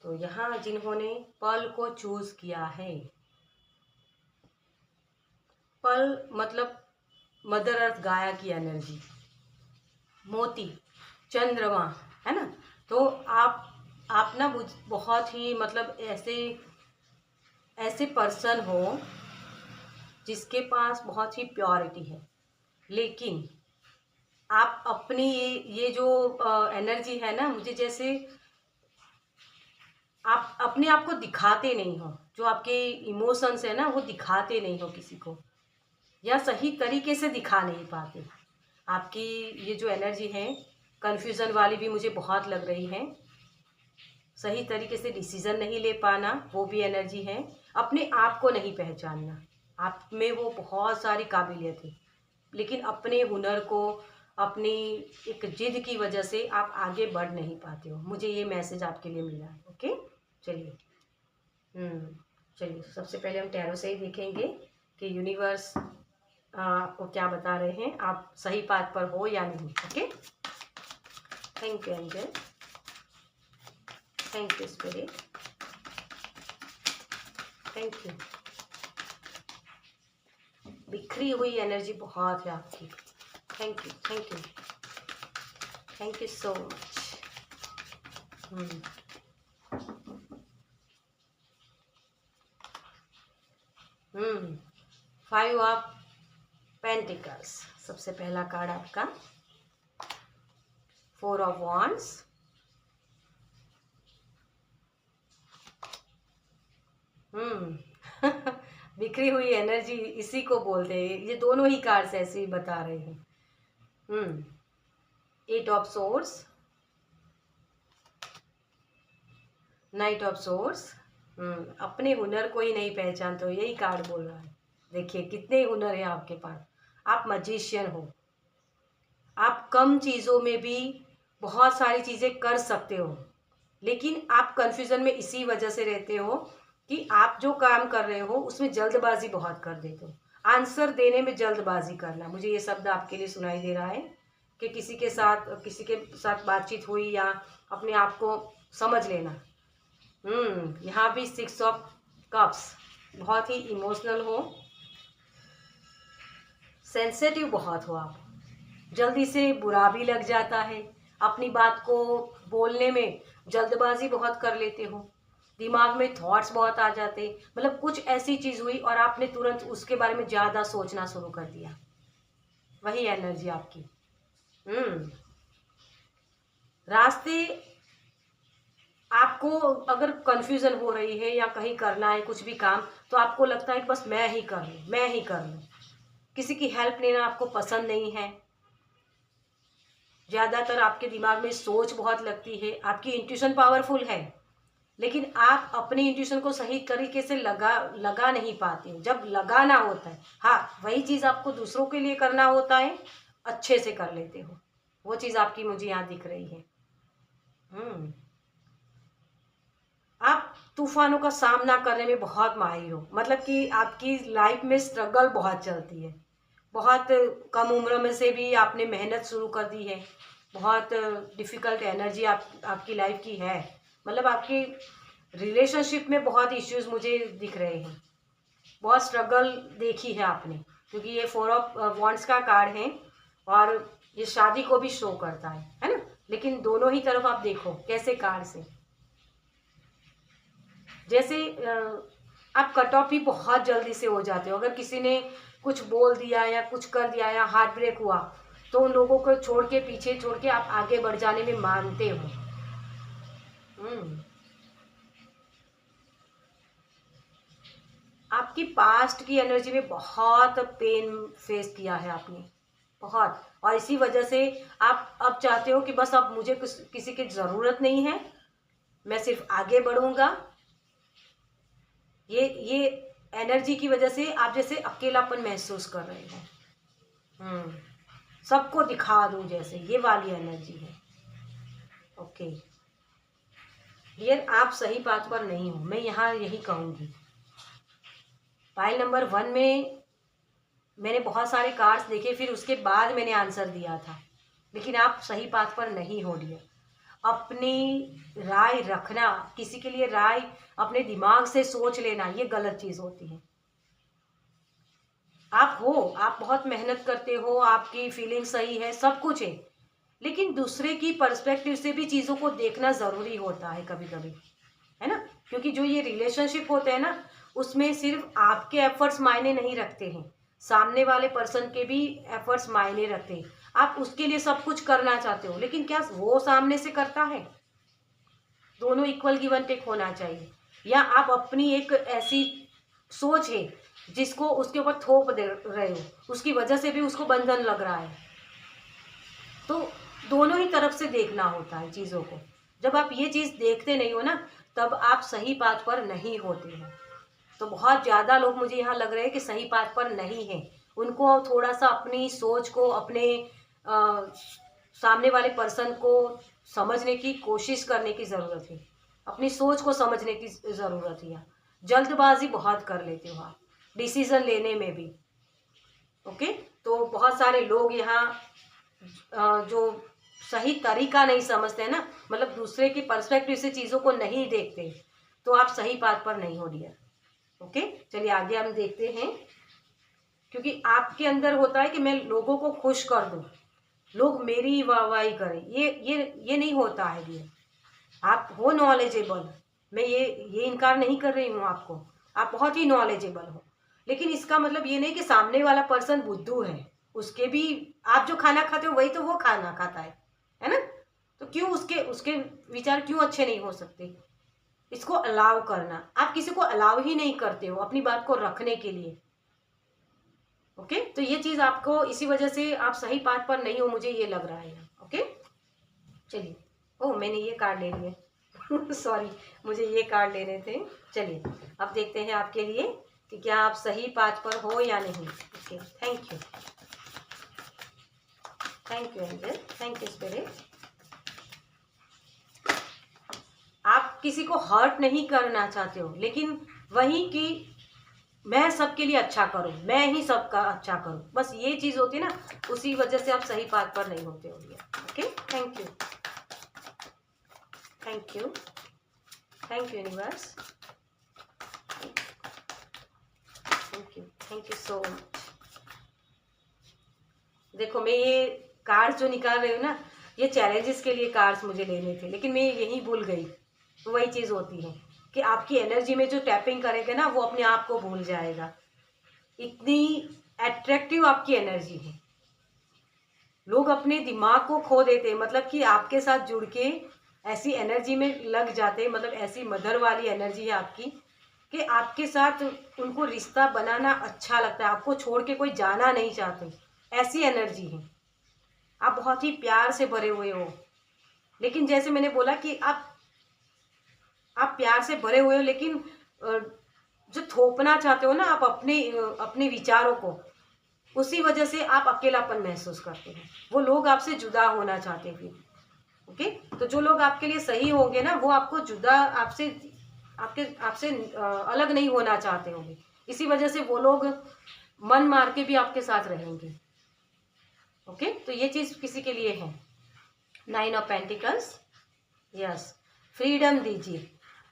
तो यहाँ जिन्होंने पल को चूज किया है, पल मतलब मदर अर्थ गाया की एनर्जी, मोती, चंद्रमा, है ना। तो आप ना बहुत ही मतलब ऐसे ऐसे पर्सन हो जिसके पास बहुत ही प्योरिटी है, लेकिन आप अपनी ये जो एनर्जी है ना, मुझे जैसे आप अपने आप को दिखाते नहीं हो, जो आपके इमोशंस है ना वो दिखाते नहीं हो किसी को, या सही तरीके से दिखा नहीं पाते। आपकी ये जो एनर्जी है कन्फ्यूज़न वाली भी मुझे बहुत लग रही है। सही तरीके से डिसीज़न नहीं ले पाना, वो भी एनर्जी है। अपने आप को नहीं पहचानना, आप में वो बहुत सारी काबिलियत है, लेकिन अपने हुनर को, अपनी एक जिद की वजह से आप आगे बढ़ नहीं पाते हो। मुझे ये मैसेज आपके लिए मिला है। ओके, चलिए। चलिए, सबसे पहले हम टैरो से ही देखेंगे कि यूनिवर्स आपको क्या बता रहे हैं, आप सही पाथ पर हो या नहीं। Okay, thank you angel, thank you spirit, thank you. बिखरी हुई एनर्जी बहुत है आपकी। Thank you, thank you, thank you so much. Five of pentacles, सबसे पहला कार्ड आपका 4 ऑफ वॉन्ड्स, बिखरी हुई एनर्जी इसी को बोलते हैं, ये दोनों ही कार्ड्स ऐसे ही बता रहे हैं। 8 of source, night of source. अपने हुनर को ही नहीं पहचानते हो, यही कार्ड बोल रहा है। देखिए कितने हुनर है आपके पास, आप मजिशियन हो। आप कम चीज़ों में भी बहुत सारी चीज़ें कर सकते हो, लेकिन आप कंफ्यूजन में इसी वजह से रहते हो कि आप जो काम कर रहे हो उसमें जल्दबाजी बहुत कर देते हो। आंसर देने में जल्दबाजी करना, मुझे ये शब्द आपके लिए सुनाई दे रहा है कि किसी के साथ बातचीत हुई या अपने आप को समझ लेना। यहाँ भी 6 ऑफ कप्स, बहुत ही इमोशनल हो, सेंसिटिव बहुत हो आप, जल्दी से बुरा भी लग जाता है, अपनी बात को बोलने में जल्दबाजी बहुत कर लेते हो, दिमाग में थॉट्स बहुत आ जाते, मतलब कुछ ऐसी चीज़ हुई और आपने तुरंत उसके बारे में ज़्यादा सोचना शुरू कर दिया, वही एनर्जी आपकी। रास्ते आपको अगर कंफ्यूजन हो रही है या कहीं करना है कुछ भी काम, तो आपको लगता है कि बस मैं ही कर लूँ, मैं ही कर लूँ, किसी की हेल्प लेना आपको पसंद नहीं है। ज़्यादातर आपके दिमाग में सोच बहुत लगती है, आपकी इंट्यूशन पावरफुल है, लेकिन आप अपनी इंट्यूशन को सही तरीके से लगा नहीं पाते। जब लगाना होता है, हाँ वही चीज़ आपको दूसरों के लिए करना होता है, अच्छे से कर लेते हो, वो चीज़ आपकी मुझे यहाँ दिख रही है। आप तूफानों का सामना करने में बहुत माहिर हो, मतलब कि आपकी लाइफ में स्ट्रगल बहुत चलती है, बहुत कम उम्र में से भी आपने मेहनत शुरू कर दी है, बहुत डिफ़िकल्ट एनर्जी आपकी लाइफ की है, मतलब आपकी रिलेशनशिप में बहुत इश्यूज मुझे दिख रहे हैं, बहुत स्ट्रगल देखी है आपने, क्योंकि ये 4 ऑफ वॉन्ड्स का कार्ड है और ये शादी को भी शो करता है ना। लेकिन दोनों ही तरफ आप देखो कैसे कार्ड से, जैसे आप कट ऑफ भी बहुत जल्दी से हो जाते हो। अगर किसी ने कुछ बोल दिया या कुछ कर दिया या हार्ट ब्रेक हुआ, तो उन लोगों को छोड़ के, पीछे छोड़ के आप आगे बढ़ जाने में मानते हो। आपकी पास्ट की एनर्जी में बहुत पेन फेस किया है आपने, बहुत, और इसी वजह से आप अब चाहते हो कि बस अब मुझे किसी की ज़रूरत नहीं है, मैं सिर्फ आगे बढ़ूंगा। ये एनर्जी की वजह से आप जैसे अकेलापन महसूस कर रहे हो, सबको दिखा दूं जैसे, ये वाली एनर्जी है। ओके डियर, आप सही बात पर नहीं हो, मैं यहाँ यही कहूँगी। पाइल नंबर 1 में मैंने बहुत सारे कार्ड्स देखे, फिर उसके बाद मैंने आंसर दिया था, लेकिन आप सही बात पर नहीं हो डियर। अपनी राय रखना, किसी के लिए राय अपने दिमाग से सोच लेना, ये गलत चीज़ होती है। आप बहुत मेहनत करते हो, आपकी फीलिंग सही है, सब कुछ है, लेकिन दूसरे की पर्सपेक्टिव से भी चीज़ों को देखना ज़रूरी होता है कभी कभी, है ना। क्योंकि जो ये रिलेशनशिप होते हैं ना, उसमें सिर्फ आपके एफर्ट्स मायने नहीं रखते हैं, सामने वाले पर्सन के भी एफर्ट्स मायने रखते हैं। आप उसके लिए सब कुछ करना चाहते हो, लेकिन क्या वो सामने से करता है? दोनों इक्वल गिव एंड टेक होना चाहिए। या आप अपनी एक ऐसी सोच है जिसको उसके ऊपर थोप दे रहे हो, उसकी वजह से भी उसको बंधन लग रहा है। तो दोनों ही तरफ से देखना होता है चीज़ों को। जब आप ये चीज़ देखते नहीं हो ना, तब आप सही बात पर नहीं होते हैं। तो बहुत ज़्यादा लोग मुझे यहाँ लग रहे हैं कि सही बात पर नहीं है, उनको थोड़ा सा अपनी सोच को, अपने सामने वाले पर्सन को समझने की कोशिश करने की ज़रूरत है, अपनी सोच को समझने की ज़रूरत है। जल्दबाजी बहुत कर लेते हो आप डिसीज़न लेने में भी। ओके, तो बहुत सारे लोग यहाँ जो सही तरीका नहीं समझते हैं ना, मतलब दूसरे की पर्सपेक्टिव से चीज़ों को नहीं देखते, तो आप सही बात पर नहीं हो डियर। ओके, चलिए आगे हम देखते हैं। क्योंकि आपके अंदर होता है कि मैं लोगों को खुश कर दूं, लोग मेरी वाहवाही करें, ये नहीं होता है डियर। आप हो नॉलेजेबल, मैं ये इनकार नहीं कर रही हूँ आपको, आप बहुत ही नॉलेजेबल हो, लेकिन इसका मतलब ये नहीं कि सामने वाला पर्सन बुद्धू है, उसके भी आप जो खाना खाते हो वही तो वो खाना खाता है ना। तो क्यों उसके उसके विचार क्यों अच्छे नहीं हो सकते? इसको अलाउ करना, आप किसी को अलाउ ही नहीं करते हो अपनी बात को रखने के लिए। ओके, तो ये चीज आपको इसी वजह से आप सही पाथ पर नहीं हो, मुझे ये लग रहा है। ओके, चलिए। ओह, मैंने ये कार्ड ले लिए सॉरी, मुझे ये कार्ड लेने थे। चलिए, अब देखते हैं आपके लिए कि क्या आप सही पाथ पर हो या नहीं। Okay, thank you, thank you angel, thank you spirit. आप किसी को हर्ट नहीं करना चाहते हो, लेकिन वही कि मैं सबके लिए अच्छा करूं, मैं ही सबका अच्छा करूं, बस ये चीज होती है ना, उसी वजह से आप सही पाथ पर नहीं होते हो। Okay, thank you, thank you, thank you universe, thank you so much. देखो, मैं ये कार्ड्स जो निकाल रही हूँ ना, ये चैलेंजेस के लिए कार्ड्स मुझे लेने थे, लेकिन मैं यही भूल गई। तो वही चीज़ होती है कि आपकी एनर्जी में जो टैपिंग करेगा ना, वो अपने आप को भूल जाएगा। इतनी अट्रैक्टिव आपकी एनर्जी है, लोग अपने दिमाग को खो देते हैं, मतलब कि आपके साथ जुड़ के ऐसी एनर्जी में लग जाते हैं, मतलब ऐसी मदर वाली एनर्जी है आपकी कि आपके साथ उनको रिश्ता बनाना अच्छा लगता है, आपको छोड़ के कोई जाना नहीं चाहते, ऐसी एनर्जी है। आप बहुत ही प्यार से भरे हुए हो, लेकिन जैसे मैंने बोला कि आप प्यार से भरे हुए हो, लेकिन जो थोपना चाहते हो ना आप अपने विचारों को, उसी वजह से आप अकेलापन महसूस करते हैं। वो लोग आपसे जुदा होना चाहते हैं फिर। ओके, तो जो लोग आपके लिए सही होंगे ना, वो आपको जुदा आपसे अलग नहीं होना चाहते होंगे, इसी वजह से वो लोग मन मार के भी आपके साथ रहेंगे। ओके, तो ये चीज किसी के लिए है। 9 ऑफ पेंटिकल्स, यस, फ्रीडम दीजिए।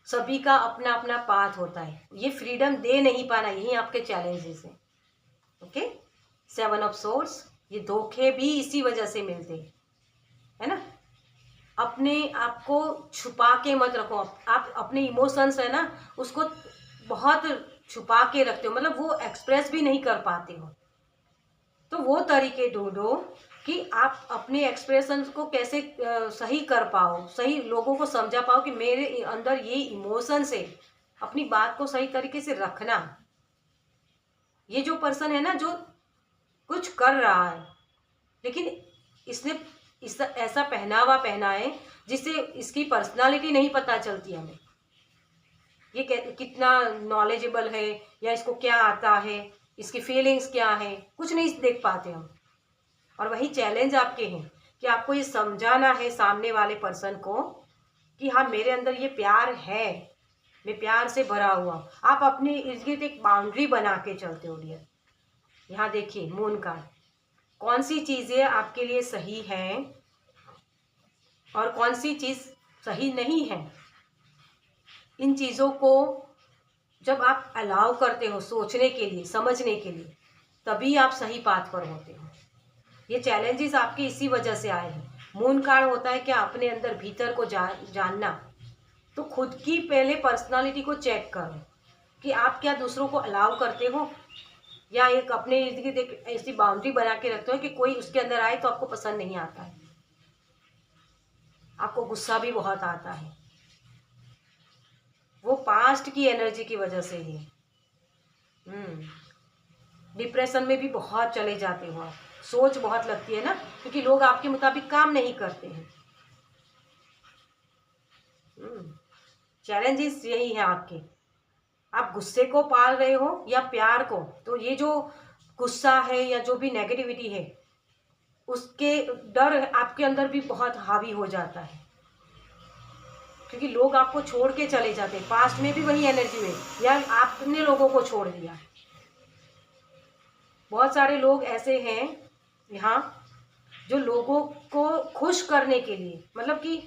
सभी का अपना अपना पाथ होता है, ये फ्रीडम दे नहीं पाना, यही आपके चैलेंजेस हैं। ओके, 7 ऑफ सोर्ड्स, ये धोखे भी इसी वजह से मिलते हैं, है ना। अपने आप को छुपा के मत रखो, आप अपने इमोशंस है ना, उसको बहुत छुपा के रखते हो, मतलब वो एक्सप्रेस भी नहीं कर पाते हो। तो वो तरीके ढूंढो कि आप अपने एक्सप्रेशन को कैसे सही कर पाओ, सही लोगों को समझा पाओ कि मेरे अंदर ये इमोशन से अपनी बात को सही तरीके से रखना। ये जो पर्सन है ना, जो कुछ कर रहा है, लेकिन इसने ऐसा पहनावा पहना है जिससे इसकी पर्सनालिटी नहीं पता चलती हमें, ये कितना नॉलेजेबल है या इसको क्या आता है, इसकी फीलिंग्स क्या है, कुछ नहीं देख पाते हम। और वही चैलेंज आपके हैं कि आपको ये समझाना है सामने वाले पर्सन को कि हाँ, मेरे अंदर ये प्यार है, मैं प्यार से भरा हुआ। आप अपने इर्द गिर्द एक बाउंड्री बना के चलते हो डियर। यहाँ देखिए मून का, कौन सी चीजें आपके लिए सही है और कौन सी चीज सही नहीं है। इन चीजों को जब आप अलाउ करते हो सोचने के लिए, समझने के लिए, तभी आप सही पाथ पर होते हो। ये चैलेंजेस आपके इसी वजह से आए हैं। मून कार्ड होता है क्या, अपने अंदर भीतर को जानना। तो खुद की पहले पर्सनालिटी को चेक करो कि आप क्या दूसरों को अलाउ करते हो, या एक अपने इर्द गिर्द एक ऐसी बाउंड्री बना के रखते हो कि कोई उसके अंदर आए तो आपको पसंद नहीं आता है, आपको गुस्सा भी बहुत आता है। वो पास्ट की एनर्जी की वजह से ही। डिप्रेशन में भी बहुत चले जाते हो आप, सोच बहुत लगती है ना, क्योंकि लोग आपके मुताबिक काम नहीं करते हैं। चैलेंजेस यही है आपके, आप गुस्से को पाल रहे हो या प्यार को। तो ये जो गुस्सा है या जो भी नेगेटिविटी है, उसके डर आपके अंदर भी बहुत हावी हो जाता है, क्योंकि लोग आपको छोड़ के चले जाते हैं। पास्ट में भी वही एनर्जी है, या आपने लोगों को छोड़ दिया। बहुत सारे लोग ऐसे हैं यहाँ जो लोगों को खुश करने के लिए, मतलब कि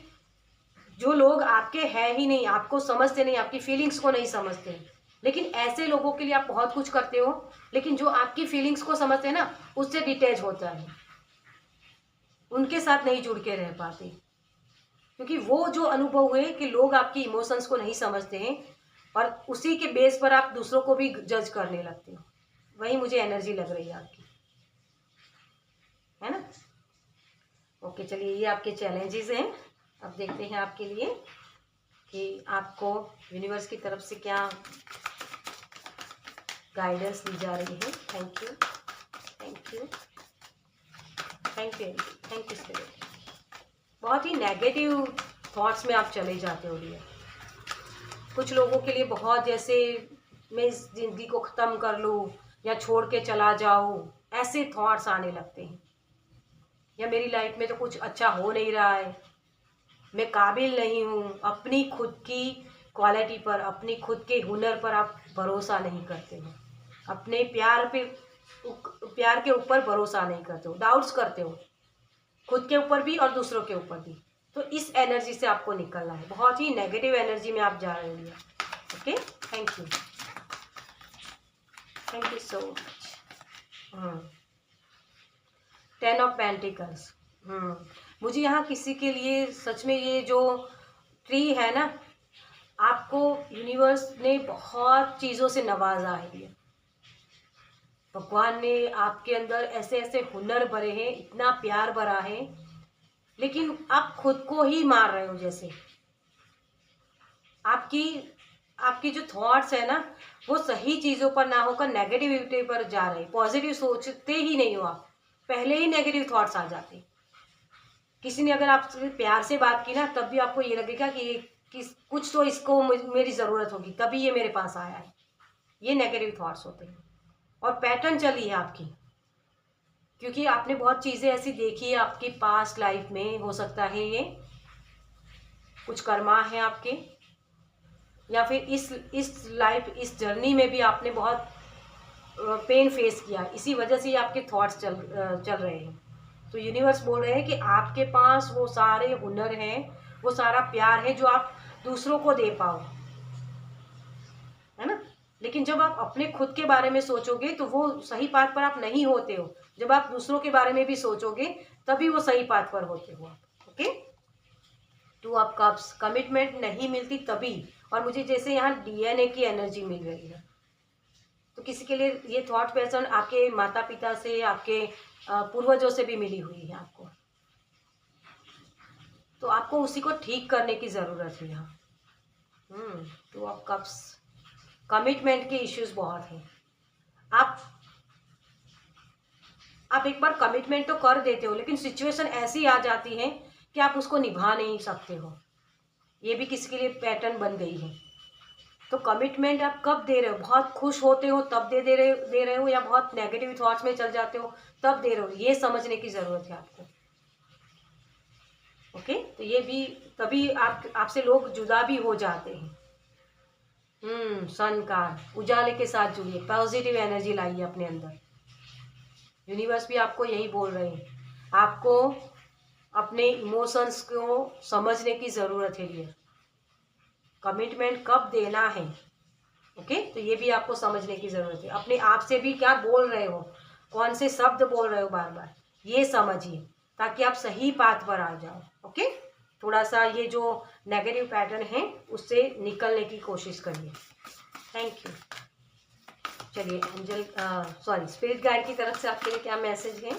जो लोग आपके हैं ही नहीं, आपको समझते नहीं, आपकी फीलिंग्स को नहीं समझते, लेकिन ऐसे लोगों के लिए आप बहुत कुछ करते हो, लेकिन जो आपकी फीलिंग्स को समझते हैं ना, उससे डिटैच होता है, उनके साथ नहीं जुड़ के रह पाते, क्योंकि वो जो अनुभव हुए कि लोग आपकी इमोशंस को नहीं समझते हैं और उसी के बेस पर आप दूसरों को भी जज करने लगते हो। वही मुझे एनर्जी लग रही है आपकी, है ना। ओके, चलिए, ये आपके चैलेंजेस हैं। अब देखते हैं आपके लिए कि आपको यूनिवर्स की तरफ से क्या गाइडेंस दी जा रही है। Thank you, thank you, thank you, thank you spirit. बहुत ही नेगेटिव थॉट्स में आप चले जाते हो डियर। कुछ लोगों के लिए बहुत जैसे मैं इस ज़िंदगी को ख़त्म कर लूँ या छोड़ के चला जाऊँ, ऐसे थॉट्स आने लगते हैं। या मेरी लाइफ में तो कुछ अच्छा हो नहीं रहा है, मैं काबिल नहीं हूँ। अपनी खुद की क्वालिटी पर, अपनी खुद के हुनर पर आप भरोसा नहीं करते हो, अपने प्यार के ऊपर भरोसा नहीं करते हो, डाउट्स करते हो खुद के ऊपर भी और दूसरों के ऊपर भी। तो इस एनर्जी से आपको निकलना है, बहुत ही नेगेटिव एनर्जी में आप जा रहे हो। Okay, thank you, thank you so much. 10 of pentacles. मुझे यहाँ किसी के लिए सच में ये जो ट्री है ना, आपको यूनिवर्स ने बहुत चीज़ों से नवाजा है। भगवान ने आपके अंदर ऐसे ऐसे हुनर भरे हैं, इतना प्यार भरा है, लेकिन आप खुद को ही मार रहे हो। जैसे आपकी आपकी जो थॉट्स है ना, वो सही चीज़ों पर ना होकर नेगेटिविटी पर जा रहे, पॉजिटिव सोचते ही नहीं हो आप, पहले ही नेगेटिव थॉट्स आ जाते। किसी ने अगर आपसे प्यार से बात की ना, तब भी आपको ये लगेगा कि कुछ तो इसको मेरी ज़रूरत होगी, तभी ये मेरे पास आया है। ये नेगेटिव थॉट्स होते हैं और पैटर्न चली है आपकी, क्योंकि आपने बहुत चीज़ें ऐसी देखी है आपकी पास्ट लाइफ में। हो सकता है ये कुछ कर्मा है आपके, या फिर इस लाइफ, इस जर्नी में भी आपने बहुत पेन फेस किया, इसी वजह से ये आपके थॉट्स चल रहे हैं। तो यूनिवर्स बोल रहे हैं कि आपके पास वो सारे हुनर हैं, वो सारा प्यार है जो आप दूसरों को दे पाओ, है ना। लेकिन जब आप अपने खुद के बारे में सोचोगे तो वो सही पाथ पर आप नहीं होते हो। जब आप दूसरों के बारे में भी सोचोगे तभी वो सही पाथ पर होते हो आप। Okay, two of cups, commitment नहीं मिलती तभी। और मुझे जैसे यहाँ डीएनए की एनर्जी मिल रही है, तो किसी के लिए ये थॉट पैटर्न आपके माता पिता से, आपके पूर्वजों से भी मिली हुई है आपको, तो आपको उसी को ठीक करने की ज़रूरत है यहाँ। टू ऑफ कप्स, कमिटमेंट के इश्यूज बहुत हैं। आप एक बार कमिटमेंट तो कर देते हो, लेकिन सिचुएशन ऐसी आ जाती है कि आप उसको निभा नहीं सकते हो। ये भी किसी के लिए पैटर्न बन गई है। तो कमिटमेंट आप कब दे रहे हो? बहुत खुश होते हो तब दे रहे हो, या बहुत नेगेटिव थॉट्स में चल जाते हो तब दे रहे हो? ये समझने की ज़रूरत है आपको। ओके, तो ये भी तभी आपसे लोग जुदा भी हो जाते हैं। सन कार्ड, उजाले के साथ जुड़िए, पॉजिटिव एनर्जी लाइए अपने अंदर। यूनिवर्स भी आपको यही बोल रहे हैं, आपको अपने इमोशंस को समझने की ज़रूरत है। ये कमिटमेंट कब देना है, ओके, तो ये भी आपको समझने की ज़रूरत है। अपने आप से भी क्या बोल रहे हो, कौन से शब्द बोल रहे हो बार बार, ये समझिए, ताकि आप सही पाथ पर आ जाओ। ओके, थोड़ा सा ये जो नेगेटिव पैटर्न है उससे निकलने की कोशिश करिए। Thank you. चलिए एंजल, सॉरी, स्पिरिट गाइड की तरफ से आपके लिए क्या मैसेज है,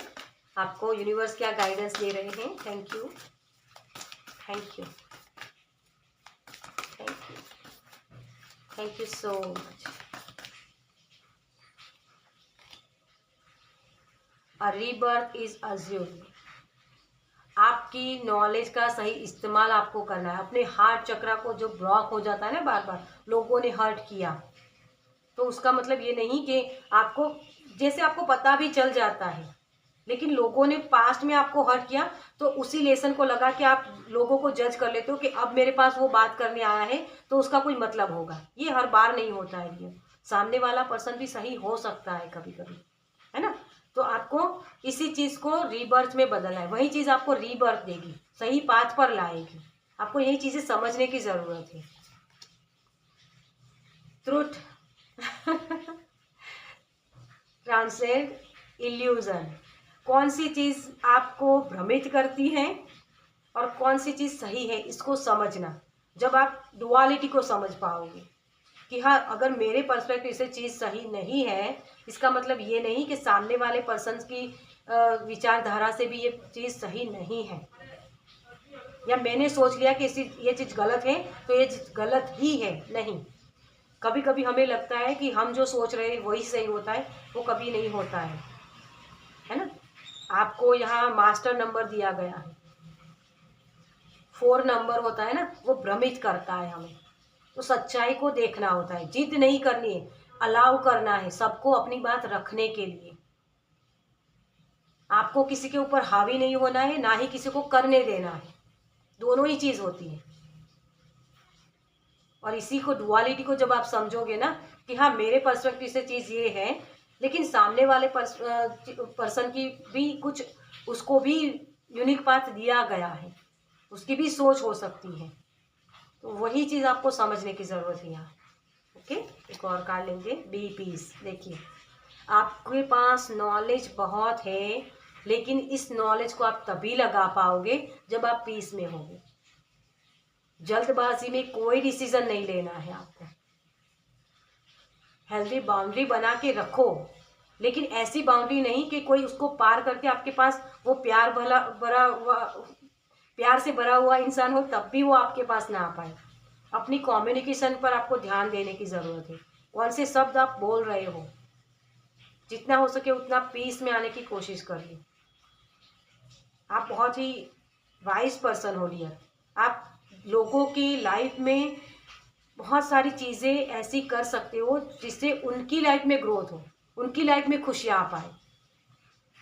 आपको यूनिवर्स क्या गाइडेंस दे रहे हैं। Thank you, thank you, thank you, thank you so much. A rebirth is assumed. आपकी नॉलेज का सही इस्तेमाल आपको करना है। अपने हार्ट चक्रा को जो ब्लॉक हो जाता है ना, बार बार लोगों ने हर्ट किया, तो उसका मतलब ये नहीं कि आपको, जैसे आपको पता भी चल जाता है, लेकिन लोगों ने पास्ट में आपको हर्ट किया, तो उसी लेसन को लगा कि आप लोगों को जज कर लेते हो कि अब मेरे पास वो बात करने आया है तो उसका कोई मतलब होगा। ये हर बार नहीं होता है। ये सामने वाला पर्सन भी सही हो सकता है कभी कभी, है ना। तो आपको इसी चीज़ को रीबर्थ में बदलना है, वही चीज़ आपको रीबर्थ देगी, सही पाथ पर लाएगी। आपको यही चीज़ें समझने की ज़रूरत है। Truth transcend illusion. कौन सी चीज़ आपको भ्रमित करती है और कौन सी चीज़ सही है, इसको समझना। जब आप डुअलिटी को समझ पाओगे कि हाँ, अगर मेरे पर्सपेक्टिव से चीज़ सही नहीं है, इसका मतलब ये नहीं कि सामने वाले पर्सन की विचारधारा से भी ये चीज़ सही नहीं है। या मैंने सोच लिया कि ये चीज़ गलत है तो ये चीज़ गलत ही है, नहीं। कभी कभी हमें लगता है कि हम जो सोच रहे हैं वही सही होता है, वो कभी नहीं होता है ना। आपको यहाँ मास्टर नंबर दिया गया है, 4 नंबर होता है ना, वो भ्रमित करता है हमें। तो सच्चाई को देखना होता है, जिद नहीं करनी है, अलाउ करना है सबको अपनी बात रखने के लिए। आपको किसी के ऊपर हावी नहीं होना है, ना ही किसी को करने देना है, दोनों ही चीज होती है। और इसी को, डुअलिटी को जब आप समझोगे ना कि हाँ मेरे पर्सपेक्टिव से चीज ये है, लेकिन सामने वाले पर्सन की भी कुछ, उसको भी यूनिक पाथ दिया गया है, उसकी भी सोच हो सकती है, तो वही चीज आपको समझने की जरूरत है यहाँ। ओके, एक और कार्ड लेंगे, बी पीस। देखिए, आपके पास नॉलेज बहुत है, लेकिन इस नॉलेज को आप तभी लगा पाओगे जब आप पीस में होगे। जल्दबाजी में कोई डिसीजन नहीं लेना है आपको। हेल्दी बाउंड्री बना के रखो, लेकिन ऐसी बाउंड्री नहीं कि कोई उसको पार करके आपके पास वो प्यार से भरा हुआ इंसान हो तब भी वो आपके पास ना आ पाए। अपनी कम्युनिकेशन पर आपको ध्यान देने की ज़रूरत है। कौन से शब्द आप बोल रहे हो, जितना हो सके उतना पीस में आने की कोशिश करिए। आप बहुत ही वाइज पर्सन हो डियर। आप लोगों की लाइफ में बहुत सारी चीज़ें ऐसी कर सकते हो जिससे उनकी लाइफ में ग्रोथ हो, उनकी लाइफ में खुशियाँ आ पाए।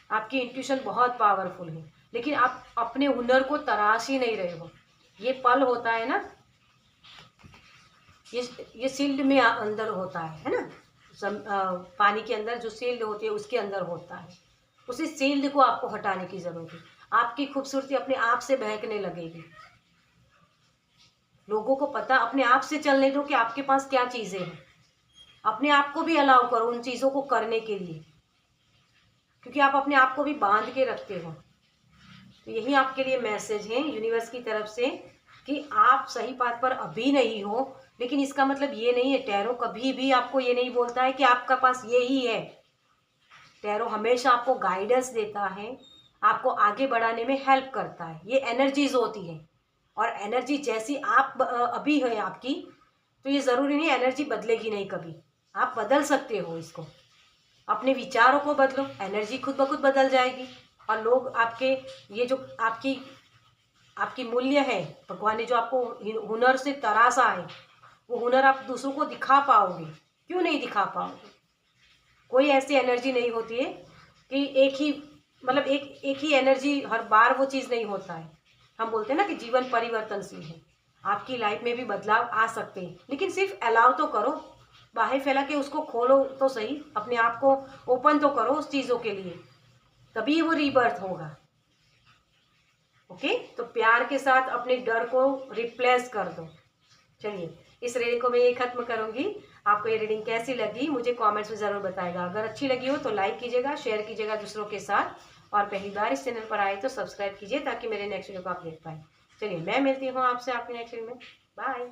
आपकी इंट्यूशन बहुत पावरफुल है, लेकिन आप अपने हुनर को तराश ही नहीं रहे हो। ये पल होता है ना, ये सील्ड में अंदर होता है ना, पानी के अंदर जो सील्ड होती है उसके अंदर होता है। उसी सील्ड को आपको हटाने की जरूरत है। आपकी खूबसूरती अपने आप से बहकने लगेगी। लोगों को पता, अपने आप से चलने दो कि आपके पास क्या चीजें हैं। अपने आप को भी अलाउ करो उन चीजों को करने के लिए, क्योंकि आप अपने आप को भी बांध के रखते हो। तो यही आपके लिए मैसेज है यूनिवर्स की तरफ से कि आप सही बात पर अभी नहीं हो, लेकिन इसका मतलब ये नहीं है, टैरो कभी भी आपको ये नहीं बोलता है कि आपका पास ये ही है। टैरो हमेशा आपको गाइडेंस देता है, आपको आगे बढ़ाने में हेल्प करता है। ये एनर्जीज होती है, और एनर्जी जैसी आप अभी है आपकी, तो ये ज़रूरी नहीं एनर्जी बदलेगी नहीं कभी। आप बदल सकते हो इसको, अपने विचारों को बदलो, एनर्जी खुद ब खुद बदल जाएगी। और लोग आपके, ये जो आपकी मूल्य है, भगवान ने जो आपको हुनर से तराशा है, वो हुनर आप दूसरों को दिखा पाओगे। क्यों नहीं दिखा पाओगे? कोई ऐसी एनर्जी नहीं होती है कि एक ही, मतलब एक ही एनर्जी हर बार वो चीज़ नहीं होता है। हम बोलते हैं ना कि जीवन परिवर्तनशील है, आपकी लाइफ में भी बदलाव आ सकते हैं, लेकिन सिर्फ अलाउ तो करो, बाहर फैला के उसको खोलो तो सही, अपने आप को ओपन तो करो उस चीज़ों के लिए, तभी वो रीबर्थ होगा। ओके, तो प्यार के साथ अपने डर को रिप्लेस कर दो। चलिए, इस रीडिंग को मैं ये खत्म करूंगी। आपको ये रीडिंग कैसी लगी मुझे कमेंट्स में ज़रूर बताएगा। अगर अच्छी लगी हो तो लाइक कीजिएगा, शेयर कीजिएगा दूसरों के साथ, और पहली बार इस चैनल पर आए तो सब्सक्राइब कीजिए ताकि मेरे नेक्स्ट वीडियो को आप देख पाए। चलिए, मैं मिलती हूँ आपसे आपके नेक्स्ट वीडियो में। बाय।